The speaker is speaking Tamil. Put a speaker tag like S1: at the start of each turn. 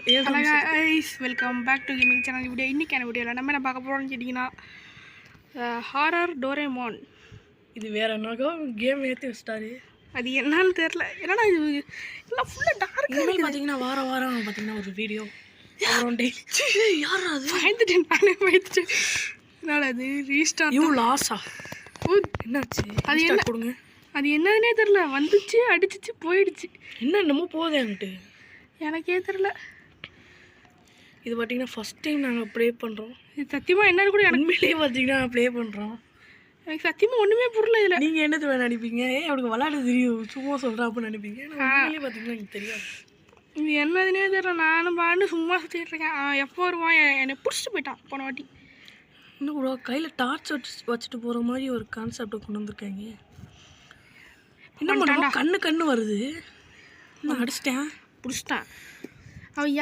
S1: Hello guys, welcome back to gaming channel. Video இன்றைக்கான வீடியோவில் நம்ம என்ன பார்க்க போகிறோம்னு கேட்டிங்கன்னா ஹாரர் டோரேமான்.
S2: இது வேறு என்னக்கோ கேம் ஏற்றி வச்சிட்டாரு.
S1: அது என்னன்னு தெரில. என்னன்னா இது எல்லாம் ஃபுல்லாக டார்க்காக இருக்குது.
S2: பார்த்தீங்கன்னா வாரம் பார்த்தீங்கன்னா ஒரு வீடியோ யாரும் அது
S1: பயந்துட்டேன். நானே பயந்துட்டேன். என்னால் அது ரீஸ்டார்ட்
S2: லாஸா என்னாச்சு?
S1: அது என்ன
S2: கொடுங்க.
S1: அது என்னன்னே தெரில. வந்துச்சு, அடிச்சிச்சு, போயிடுச்சு.
S2: என்னமோ போகுது என்கிட்ட,
S1: எனக்கே தெரில.
S2: இது பார்த்தீங்கன்னா ஃபஸ்ட் டைம் நாங்கள் ப்ளே பண்ணுறோம்.
S1: இது சத்தியமாக என்னன்னு கூட எனக்கு
S2: உண்மையிலேயே பார்த்தீங்கன்னா ப்ளே பண்ணுறோம்.
S1: எனக்கு சத்தியமாக ஒன்றுமே புரியல. இதில்
S2: நீங்கள் என்னது வேணும் நினைப்பீங்க? அவனுக்கு விளையாட தெரியும், சும்மா சொல்கிறா அப்படின்னு நினைப்பீங்க. உண்மையிலேயே பார்த்தீங்கன்னா எனக்கு தெரியாது
S1: இது என்னதுன்னே தெரியல. நானும் பாட்டு சும்மா சுற்றிட்டு இருக்கேன். எப்போ வருவான்? என்னை பிடிச்சிட்டு போயிட்டான் போன வாட்டி.
S2: இன்னும் கூட கையில் டார்ச் வச்சுட்டு போகிற மாதிரி ஒரு கான்செப்டை கொண்டு வந்திருக்காங்க. என்ன பண்ணுறோம்? கண்ணு வருது. நான் அடிச்சிட்டேன்,
S1: பிடிச்சிட்டான். அவன்